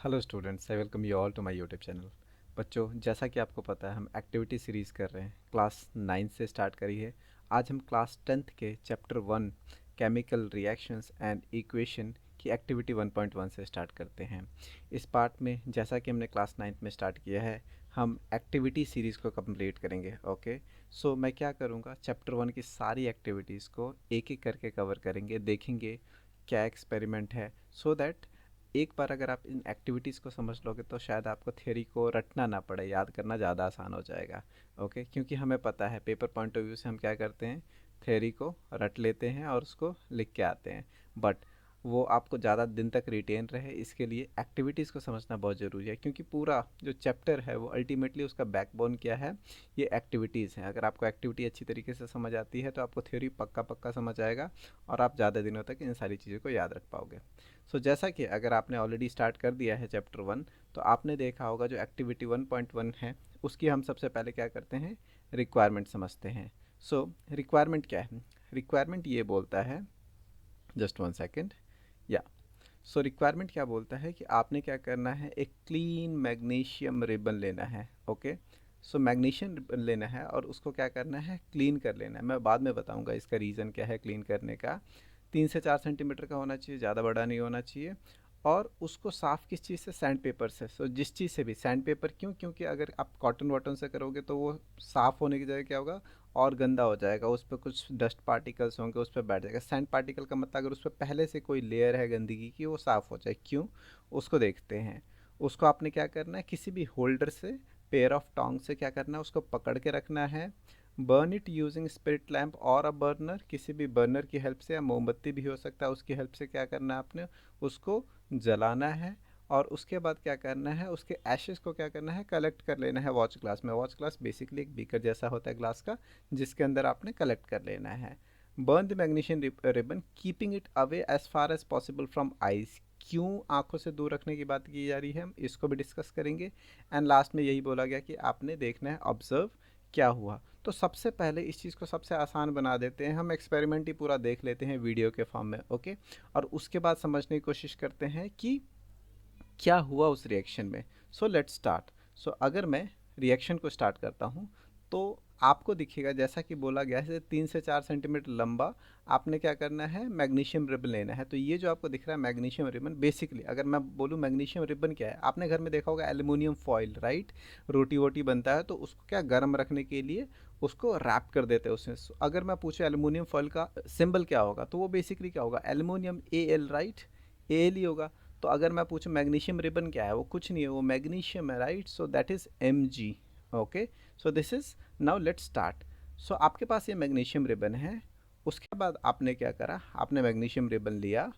Hello students, I welcome you all to my YouTube channel. बच्चों, जैसा कि आपको पता है हम एक्टिविटी सीरीज़ कर रहे हैं। क्लास 9 से स्टार्ट करी है। आज हम क्लास 10th के chapter 1 chemical reactions and equation की एक्टिविटी 1.1 से स्टार्ट करते हैं। इस पार्ट में जैसा कि हमने क्लास 9th में स्टार्ट किया है, हम एक्टिविटी सीरीज़ को कंप्लीट करेंगे। ओके, सो मैं क्या करूँगा, चैप्टर 1 की सारी एक्टिविटीज़ को एक एक करके कवर करेंगे, देखेंगे क्या एक्सपेरिमेंट है, सो दैट एक बार अगर आप इन एक्टिविटीज़ को समझ लोगे तो शायद आपको थ्योरी को रटना ना पड़े, याद करना ज़्यादा आसान हो जाएगा। ओके, क्योंकि हमें पता है पेपर पॉइंट ऑफ व्यू से हम क्या करते हैं, थ्योरी को रट लेते हैं और उसको लिख के आते हैं। बट वो आपको ज़्यादा दिन तक रिटेन रहे, इसके लिए एक्टिविटीज़ को समझना बहुत ज़रूरी है, क्योंकि पूरा जो चैप्टर है वो अल्टीमेटली उसका बैकबोन क्या है, ये एक्टिविटीज़ हैं। अगर आपको एक्टिविटी अच्छी तरीके से समझ आती है तो आपको थ्योरी पक्का पक्का समझ आएगा और आप ज़्यादा दिनों तक इन सारी चीज़ों को याद रख पाओगे। जैसा कि अगर आपने ऑलरेडी स्टार्ट कर दिया है चैप्टर 1, तो आपने देखा होगा जो एक्टिविटी 1.1 है उसकी हम सबसे पहले क्या करते हैं, रिक्वायरमेंट समझते हैं। रिक्वायरमेंट क्या है? रिक्वायरमेंट ये बोलता है, जस्ट वन सेकेंड, या रिक्वायरमेंट क्या बोलता है कि आपने क्या करना है, एक क्लीन मैग्नीशियम रिबन लेना है। ओके, मैग्नीशियम रिबन लेना है और उसको क्या करना है, क्लीन कर लेना है। मैं बाद में बताऊंगा इसका रीज़न क्या है क्लीन करने का। 3 से 4 सेंटीमीटर का होना चाहिए, ज़्यादा बड़ा नहीं होना चाहिए। और उसको साफ़ किस चीज़ से, सैंड पेपर से। जिस चीज़ से भी सैंड पेपर, क्यों? क्योंकि अगर आप कॉटन वॉटन से करोगे तो वो साफ़ होने की जगह क्या होगा, और गंदा हो जाएगा, उस पर कुछ डस्ट पार्टिकल्स होंगे, उस पर बैठ जाएगा। सैंड पार्टिकल का मतलब अगर उस पर पहले से कोई लेयर है गंदगी की, वो साफ़ हो जाए। क्यों? उसको देखते हैं। उसको आपने क्या करना है, किसी भी होल्डर से, पेयर ऑफ टोंग से क्या करना है, उसको पकड़ के रखना है। Burn it using spirit lamp और अ बर्नर, किसी भी बर्नर की हेल्प से, या मोमबत्ती भी हो सकता है, उसकी हेल्प से क्या करना है आपने, उसको जलाना है। और उसके बाद क्या करना है, उसके एशेस को क्या करना है, कलेक्ट कर लेना है वॉच ग्लास में। वॉच ग्लास बेसिकली एक बीकर जैसा होता है ग्लास का, जिसके अंदर आपने कलेक्ट कर लेना है। Burn the magnesium ribbon keeping it away as far as possible from eyes. क्यों आंखों से दूर रखने की बात की जा रही है, हम इसको भी डिस्कस करेंगे। एंड लास्ट में यही बोला गया कि आपने देखना है ऑब्जर्व क्या हुआ। तो सबसे पहले इस चीज़ को सबसे आसान बना देते हैं, हम एक्सपेरिमेंट ही पूरा देख लेते हैं वीडियो के फॉर्म में। ओके, और उसके बाद समझने की कोशिश करते हैं कि क्या हुआ उस रिएक्शन में। Let's start. अगर मैं रिएक्शन को स्टार्ट करता हूँ तो आपको दिखेगा, जैसा कि बोला गया है, 3 से 4 सेंटीमीटर लंबा आपने क्या करना है, मैग्नीशियम रिबन लेना है। तो ये जो आपको दिख रहा है मैग्नीशियम रिबन, बेसिकली अगर मैं बोलूँ मैग्नीशियम रिबन क्या है, आपने घर में देखा होगा एल्यूमिनियम फॉइल, राइट? रोटी वोटी बनता है तो उसको क्या गर्म रखने के लिए उसको रैप कर देते हैं उसमें। अगर मैं पूछूँ एल्यूमिनियम फॉइल का सिंबल क्या होगा, तो वो बेसिकली क्या होगा, एल्यूमिनियम, AL, राइट? AL ही होगा। तो अगर मैं पूछूं मैग्नीशियम रिबन क्या है, वो कुछ नहीं है, वो मैग्नीशियम है, right? That is Mg। Okay, this is, now let's start. आपके पास ये मैग्नीशियम रिबन है। उसके बाद आपने क्या करा, आपने मैग्नीशियम रिबन लिया।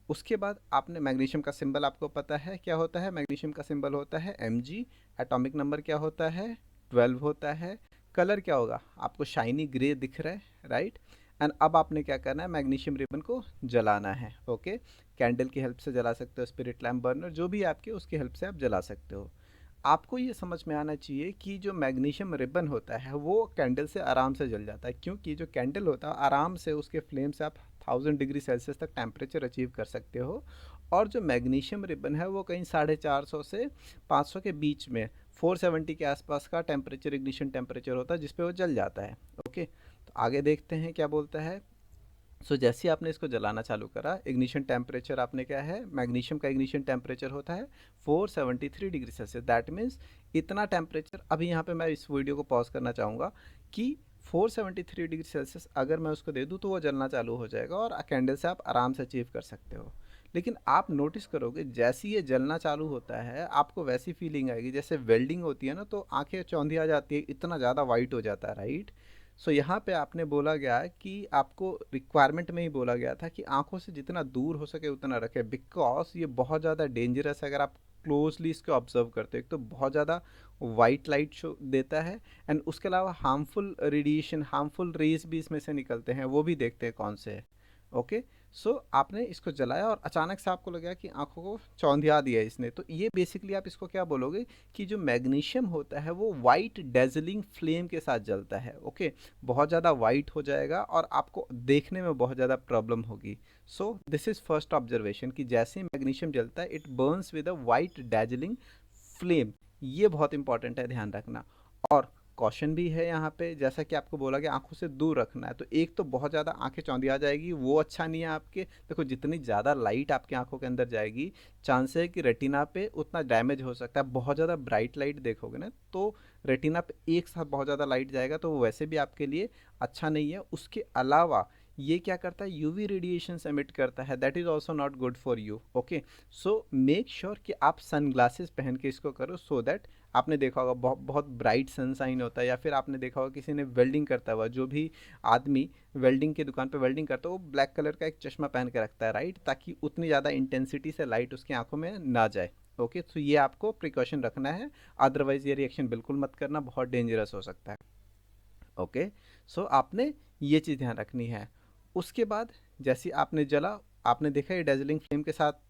उसके बाद आपने मैग्नीशियम का सिंबल आपको पता है क्या होता है, मैग्नीशियम का सिंबल होता है Mg। एटॉमिक नंबर क्या होता है, 12 होता है। कलर क्या होगा, आपको शाइनी ग्रे दिख रहा है, राइट? एंड अब आपने क्या करना है, मैग्नीशियम रिबन को जलाना है। ओके, कैंडल की हेल्प से जला सकते हो, स्पिरिट लैम्प, बर्नर, जो भी आपके, उसकी हेल्प से आप जला सकते हो। आपको ये समझ में आना चाहिए कि जो मैग्नीशियम रिबन होता है वो कैंडल से आराम से जल जाता है, क्योंकि जो कैंडल होता है आराम से उसके फ्लेम से आप 1000 डिग्री सेल्सियस तक टेम्परेचर अचीव कर सकते हो। और जो मैग्नीशियम रिबन है वो कहीं 450 से 500 के बीच में, 470 के आसपास का टेम्परेचर, इग्निशन टेम्परेचर होता है जिस पे वो जल जाता है। ओके, तो आगे देखते हैं क्या बोलता है। जैसे ही आपने इसको जलाना चालू करा, इग्निशन टेम्परेचर आपने क्या है, मैग्नीशियम का इग्निशन टेम्परेचर होता है 473 डिग्री सेल्सियस। दैट मीन्स इतना टेम्परेचर, अभी यहाँ पे मैं इस वीडियो को पॉज करना चाहूँगा कि 473 डिग्री सेल्सियस अगर मैं उसको दे दूँ तो वो जलना चालू हो जाएगा और कैंडल से आप आराम से अचीव कर सकते हो। लेकिन आप नोटिस करोगे जैसे ये जलना चालू होता है, आपको वैसी फीलिंग आएगी जैसे वेल्डिंग होती है ना, तो आंखें चौंधी आ जाती है, इतना ज़्यादा वाइट हो जाता है, राइट? यहाँ पे आपने बोला गया है कि आपको रिक्वायरमेंट में ही बोला गया था कि आंखों से जितना दूर हो सके उतना रखें, बिकॉज ये बहुत ज़्यादा डेंजरस है। अगर आप क्लोजली इसको ऑब्जर्व करते हो, एक तो बहुत ज़्यादा वाइट लाइट शो देता है, एंड उसके अलावा हार्मफुल रेडिएशन, हार्मफुल रेज भी इसमें से निकलते हैं, वो भी देखते हैं कौन से है। ओके, सो आपने इसको जलाया और अचानक से आपको लगा कि आंखों को चौंधिया दिया इसने, तो ये बेसिकली आप इसको क्या बोलोगे कि जो मैग्नीशियम होता है वो वाइट डेजलिंग फ्लेम के साथ जलता है। ओके, बहुत ज़्यादा वाइट हो जाएगा और आपको देखने में बहुत ज़्यादा प्रॉब्लम होगी। So this is first observation कि जैसे ही मैग्नीशियम जलता है it Burns with a white dazzling flame. ये बहुत इंपॉर्टेंट है, ध्यान रखना। और कॉशन भी है यहाँ पे, जैसा कि आपको बोला कि आंखों से दूर रखना है। तो एक तो बहुत ज़्यादा आंखें चौंधी आ जाएगी, वो अच्छा नहीं है आपके। देखो जितनी ज़्यादा लाइट आपकी आंखों के अंदर जाएगी, चांस है कि रेटिना पे उतना डैमेज हो सकता है। बहुत ज़्यादा ब्राइट लाइट देखोगे ना तो रेटिना पे एक साथ बहुत ज़्यादा लाइट जाएगा, तो वो वैसे भी आपके लिए अच्छा नहीं है। उसके अलावा ये क्या करता है, यूवी रेडिएशन एमिट करता है, that is also not good for you. Okay, so make sure कि आप सनग्लासेस पहन के इसको करो, सो दैट आपने देखा होगा बहुत बहुत ब्राइट सनसाइन होता है, या फिर आपने देखा होगा किसी ने वेल्डिंग करता हुआ, जो भी आदमी वेल्डिंग की दुकान पे वेल्डिंग करता है वो ब्लैक कलर का एक चश्मा पहन के रखता है, राइट, ताकि उतनी ज़्यादा इंटेंसिटी से लाइट उसकी आंखों में ना जाए। ओके, तो ये आपको प्रिकॉशन रखना है, अदरवाइज ये रिएक्शन बिल्कुल मत करना, बहुत डेंजरस हो सकता है। ओके, सो आपने ये चीज़ ध्यान रखनी है। उसके बाद जैसे आपने जला, आपने देखा ये डेजलिंग फ्लेम के साथ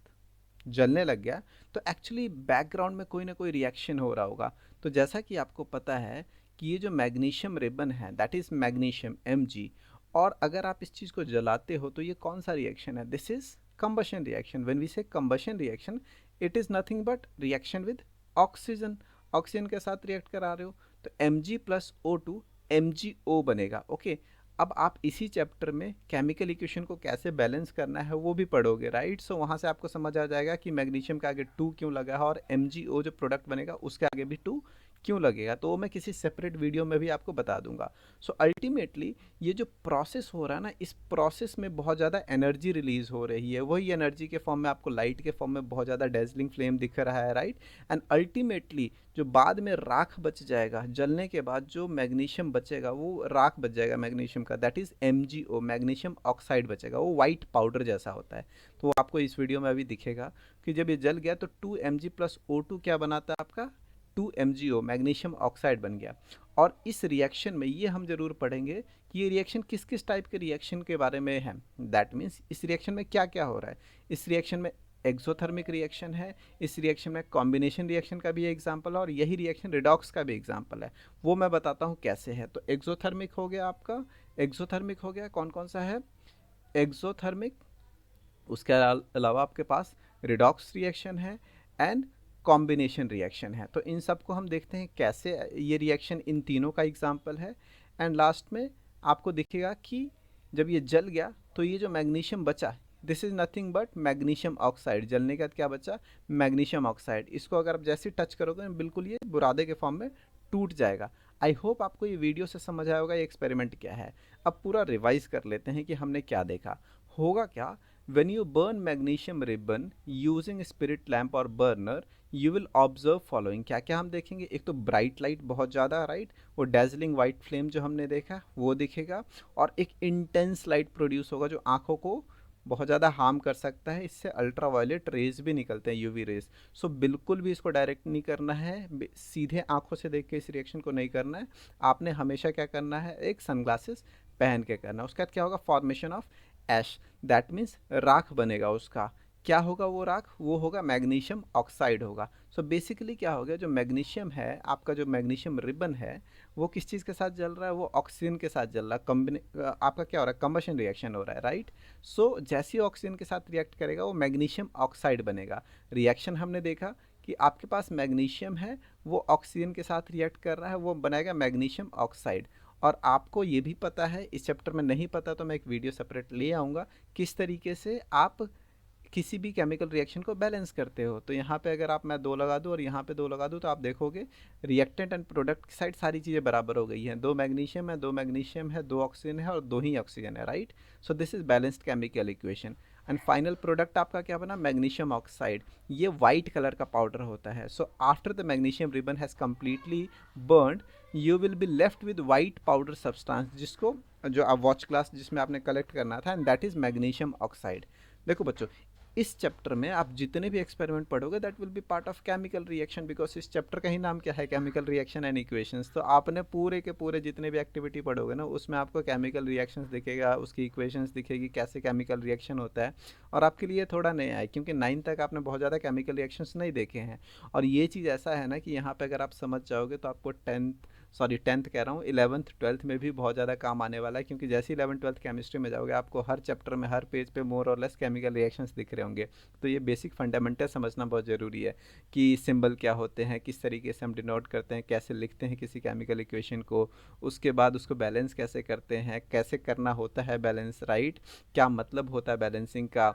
जलने लग गया, तो एक्चुअली बैकग्राउंड में कोई ना कोई रिएक्शन हो रहा होगा। तो जैसा कि आपको पता है कि ये जो मैग्नीशियम रिबन है दैट इज़ मैग्नीशियम Mg, और अगर आप इस चीज़ को जलाते हो तो ये कौन सा रिएक्शन है, this is combustion reaction. When we say combustion reaction, it is nothing but reaction with oxygen. Oxygen के साथ रिएक्ट करा रहे हो, तो Mg प्लस O2 MgO बनेगा। ओके, अब आप इसी चैप्टर में केमिकल इक्वेशन को कैसे बैलेंस करना है वो भी पढ़ोगे, राइट। सो वहाँ से आपको समझ आ जाएगा कि मैग्नीशियम के आगे 2 क्यों लगा है और MgO जो प्रोडक्ट बनेगा उसके आगे भी 2 क्यों लगेगा, तो वो मैं किसी सेपरेट वीडियो में भी आपको बता दूंगा। सो अल्टीमेटली ये जो प्रोसेस हो रहा है ना, इस प्रोसेस में बहुत ज़्यादा एनर्जी रिलीज हो रही है, वही एनर्जी के फॉर्म में आपको लाइट के फॉर्म में बहुत ज़्यादा डेजलिंग फ्लेम दिख रहा है, राइट। एंड अल्टीमेटली जो बाद में राख बच जाएगा, जलने के बाद जो मैग्नीशियम बचेगा वो राख बच जाएगा मैग्नीशियम का, that is MgO, magnesium oxide बचेगा, वो वाइट पाउडर जैसा होता है। तो वो आपको इस वीडियो में अभी दिखेगा कि जब ये जल गया तो 2 Mg प्लस O2 क्या बनाता है आपका, 2 MgO, मैग्नीशियम ऑक्साइड बन गया। और इस रिएक्शन में ये हम जरूर पढ़ेंगे कि ये रिएक्शन किस किस टाइप के रिएक्शन के बारे में है। दैट मीन्स इस रिएक्शन में क्या क्या हो रहा है। इस रिएक्शन में एक्सोथर्मिक रिएक्शन है, इस रिएक्शन में कॉम्बिनेशन रिएक्शन का भी एग्जांपल है, और यही रिएक्शन रिडॉक्स का भी एग्जांपल है, वो मैं बताता हूँ कैसे है। तो एक्सोथर्मिक हो गया आपका, एक्सोथर्मिक हो गया कौन कौन सा है, एक्सोथर्मिक, उसके अलावा आपके पास रिडॉक्स रिएक्शन है एंड कॉम्बिनेशन रिएक्शन है। तो इन सब को हम देखते हैं कैसे ये रिएक्शन इन तीनों का एग्जांपल है। एंड लास्ट में आपको दिखेगा कि जब ये जल गया तो ये जो मैग्नीशियम बचा, this is nothing but magnesium oxide. जलने के बाद क्या बचा, मैग्नीशियम ऑक्साइड। इसको अगर आप जैसे टच करोगे बिल्कुल ये बुरादे के फॉर्म में टूट जाएगा। आई होप आपको ये वीडियो से समझ आया होगा ये एक्सपेरिमेंट क्या है। अब पूरा रिवाइज कर लेते हैं कि हमने क्या देखा। होगा क्या, when you burn magnesium ribbon using spirit lamp और burner, you will observe following। क्या क्या हम देखेंगे, एक तो ब्राइट लाइट बहुत ज़्यादा, राइट, वो डेजलिंग वाइट फ्लेम जो हमने देखा वो दिखेगा, और एक इंटेंस लाइट प्रोड्यूस होगा जो आंखों को बहुत ज़्यादा हार्म कर सकता है। इससे अल्ट्रा वायलेट रेज भी निकलते हैं, यूवी रेज। सो बिल्कुल भी इसको डायरेक्ट नहीं करना है, सीधे आंखों से देख के इस रिएक्शन को नहीं करना है। आपने हमेशा क्या करना है, एक सनग्लासेस पहन के करना है। उसके बाद क्या होगा, formation of ash, that means राख बनेगा उसका। क्या होगा वो राख, वो होगा मैग्नीशियम ऑक्साइड होगा। सो बेसिकली क्या हो गया, जो मैग्नीशियम है आपका, जो मैग्नीशियम रिबन है वो किस चीज़ के साथ जल रहा है, वो ऑक्सीजन के साथ जल रहा है। आपका क्या हो रहा है, कंबशन रिएक्शन हो रहा है, राइट। सो जैसे ही ऑक्सीजन के साथ रिएक्ट करेगा वो मैग्नीशियम ऑक्साइड बनेगा। रिएक्शन हमने देखा कि आपके पास मैग्नीशियम है, वो ऑक्सीजन के साथ रिएक्ट कर रहा है, वो बनाएगा मैग्नीशियम ऑक्साइड। और आपको ये भी पता है, इस चैप्टर में नहीं पता तो मैं एक वीडियो सेपरेट ले आऊँगा किस तरीके से आप किसी भी केमिकल रिएक्शन को बैलेंस करते हो। तो यहाँ पे अगर आप मैं 2 लगा दूँ और यहाँ पे 2 लगा दूँ तो आप देखोगे रिएक्टेंट एंड प्रोडक्ट की साइड सारी चीज़ें बराबर हो गई हैं। 2 मैग्नीशियम है, 2 मैग्नीशियम है, 2 ऑक्सीजन है और 2 ही ऑक्सीजन है, right. So this is balanced chemical equation. And final product आपका क्या बना, मैग्नीशियम ऑक्साइड। ये वाइट कलर का पाउडर होता है। So after the magnesium ribbon has completely burned, you will be left with white powder substance, जिसको जो आप वॉच ग्लास जिसमें आपने कलेक्ट करना था, and that is magnesium oxide. देखो बच्चों, इस चैप्टर में आप जितने भी एक्सपेरिमेंट पढ़ोगे that will be part of chemical reaction, because इस चैप्टर का ही नाम क्या है, केमिकल रिएक्शन एंड इक्वेशंस। तो आपने पूरे के पूरे जितने भी एक्टिविटी पढ़ोगे ना उसमें आपको केमिकल रिएक्शंस दिखेगा, उसकी इक्वेशंस दिखेगी, कैसे केमिकल रिएक्शन होता है। और आपके लिए थोड़ा नया है क्योंकि 9 तक आपने बहुत ज़्यादा केमिकल रिएक्शंस नहीं देखे हैं। और ये चीज़ ऐसा है ना कि यहाँ पे अगर आप समझ जाओगे तो आपको टेंथ कह रहा हूँ, 11th 12th में भी बहुत ज़्यादा काम आने वाला है, क्योंकि जैसे 11th 12th केमिस्ट्री में जाओगे आपको हर चैप्टर में हर पेज पे मोर और लेस केमिकल रिएक्शंस दिख रहे होंगे। तो ये बेसिक फंडामेंटल समझना बहुत ज़रूरी है कि सिंबल क्या होते हैं, किस तरीके से हम डिनोट करते हैं, कैसे लिखते हैं किसी केमिकल इक्वेशन को, उसके बाद उसको बैलेंस कैसे करते हैं, कैसे करना होता है बैलेंस, राइट, क्या मतलब होता है बैलेंसिंग का,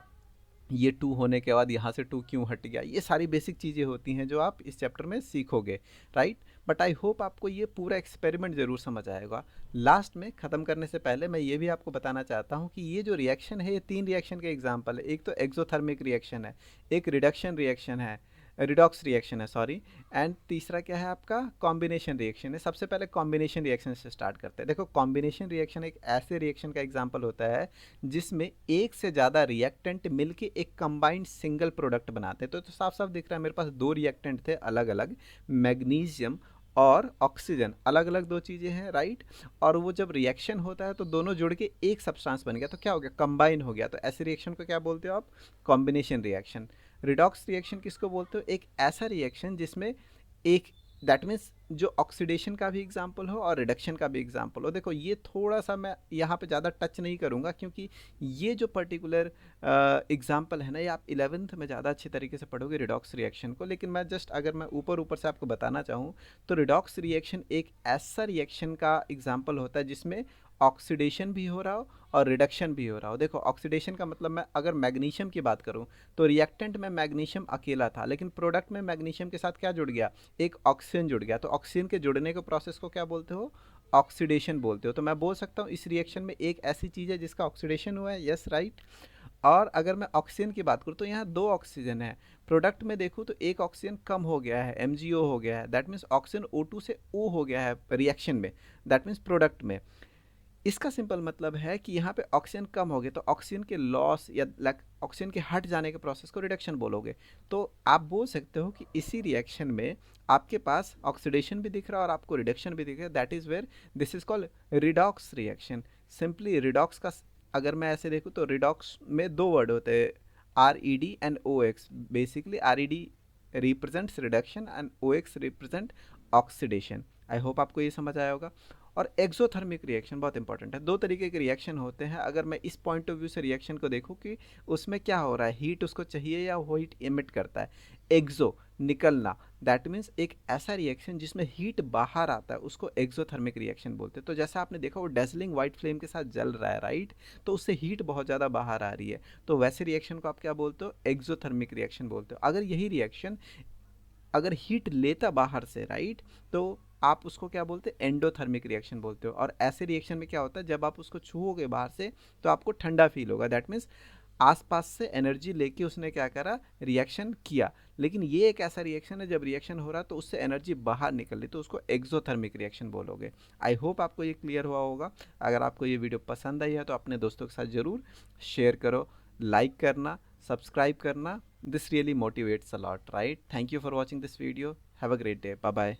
ये 2 होने के बाद यहाँ से 2 क्यों हट गया। ये सारी बेसिक चीज़ें होती हैं जो आप इस चैप्टर में सीखोगे, राइट। बट आई होप आपको ये पूरा एक्सपेरिमेंट ज़रूर समझ आएगा। लास्ट में ख़त्म करने से पहले मैं ये भी आपको बताना चाहता हूँ कि ये जो रिएक्शन है ये 3 रिएक्शन के एग्जाम्पल है। एक तो एक्सोथर्मिक रिएक्शन है, एक रिडक्शन रिएक्शन है, रिडॉक्स रिएक्शन है सॉरी, एंड तीसरा क्या है आपका, कॉम्बिनेशन रिएक्शन है। सबसे पहले कॉम्बिनेशन रिएक्शन से स्टार्ट करते हैं। देखो कॉम्बिनेशन रिएक्शन एक ऐसे रिएक्शन का एग्जांपल होता है जिसमें एक से ज़्यादा रिएक्टेंट मिलके एक कंबाइंड सिंगल प्रोडक्ट बनाते हैं। तो साफ साफ दिख रहा है मेरे पास 2 रिएक्टेंट थे अलग अलग, मैग्नीशियम और ऑक्सीजन, अलग अलग 2 चीज़ें हैं, राइट। और वो जब रिएक्शन होता है तो दोनों जुड़ के एक सब्सटेंस बन गया, तो क्या हो गया, कंबाइन हो गया। तो ऐसे रिएक्शन को क्या बोलते हो आप, कॉम्बिनेशन रिएक्शन। रिडॉक्स रिएक्शन किसको बोलते हो, एक ऐसा रिएक्शन जिसमें एक, दैट मीन्स जो ऑक्सीडेशन का भी एग्जाम्पल हो और रिडक्शन का भी एग्जाम्पल हो। देखो ये थोड़ा सा मैं यहाँ पे ज़्यादा टच नहीं करूँगा क्योंकि ये जो पर्टिकुलर एग्जाम्पल है ना ये आप 11th में ज़्यादा अच्छे तरीके से पढ़ोगे रिडॉक्स रिएक्शन को। लेकिन मैं जस्ट अगर मैं ऊपर ऊपर से आपको बताना चाहूँ तो रिडॉक्स रिएक्शन एक ऐसा रिएक्शन का एग्जाम्पल होता है जिसमें ऑक्सीडेशन भी हो रहा हो और रिडक्शन भी हो रहा हो। देखो ऑक्सीडेशन का मतलब, मैं अगर मैग्नीशियम की बात करूं तो रिएक्टेंट में मैग्नीशियम अकेला था, लेकिन प्रोडक्ट में मैग्नीशियम के साथ क्या जुड़ गया, एक ऑक्सीजन जुड़ गया। तो ऑक्सीजन के जुड़ने के प्रोसेस को क्या बोलते हो, ऑक्सीडेशन बोलते हो। तो मैं बोल सकता हूँ इस रिएक्शन में एक ऐसी चीज़ है जिसका ऑक्सीडेशन हुआ है, यस राइट। और अगर मैं ऑक्सीजन की बात करूँ तो यहाँ 2 ऑक्सीजन है, प्रोडक्ट में देखूँ तो एक ऑक्सीजन कम हो गया है, MgO हो गया है, दैट मीन्स ऑक्सीजन O2 से O हो गया है रिएक्शन में, दैट मीन्स प्रोडक्ट में। इसका सिंपल मतलब है कि यहाँ पे ऑक्सीजन कम हो गया तो ऑक्सीजन के लॉस या ऑक्सीजन के हट जाने के प्रोसेस को रिडक्शन बोलोगे। तो आप बोल सकते हो कि इसी रिएक्शन में आपके पास ऑक्सीडेशन भी दिख रहा है और आपको रिडक्शन भी दिख रहा है, that is where this is called redox reaction. Simply redox का अगर मैं ऐसे देखूँ तो रिडॉक्स में 2 वर्ड होते हैं, RED and OX। Basically RED represents reduction and OX represent oxidation. I hope आपको ये समझ आया होगा। और एक्सोथर्मिक रिएक्शन बहुत इंपॉर्टेंट है। 2 तरीके के रिएक्शन होते हैं। अगर मैं इस पॉइंट ऑफ व्यू से रिएक्शन को देखूं कि उसमें क्या हो रहा है, हीट उसको चाहिए या वो हीट इमिट करता है। एक्सो निकलना, दैट मीन्स एक ऐसा रिएक्शन जिसमें हीट बाहर आता है उसको एक्सोथर्मिक रिएक्शन बोलते हैं। तो जैसा आपने देखा वो डेजलिंग वाइट फ्लेम के साथ जल रहा है, राइट, तो उससे हीट बहुत ज़्यादा बाहर आ रही है, तो वैसे रिएक्शन को आप क्या बोलते हो, एक्सोथर्मिक रिएक्शन बोलते हो। अगर यही रिएक्शन अगर हीट लेता बाहर से, राइट, तो आप उसको क्या बोलते हैं, एंडोथर्मिक रिएक्शन बोलते हो। और ऐसे रिएक्शन में क्या होता है, जब आप उसको छूओगे बाहर से तो आपको ठंडा फील होगा, दैट मीन्स आसपास से एनर्जी लेके उसने क्या करा, रिएक्शन किया। लेकिन ये एक ऐसा रिएक्शन है जब रिएक्शन हो रहा तो उससे एनर्जी बाहर निकल रही, तो उसको एक्सोथर्मिक रिएक्शन बोलोगे। आई होप आपको ये क्लियर हुआ होगा। अगर आपको ये वीडियो पसंद आई है तो अपने दोस्तों के साथ ज़रूर शेयर करो, लाइक करना, सब्सक्राइब करना। This really motivates a lot, right? Thank you for watching this video. Have a great day. Bye bye.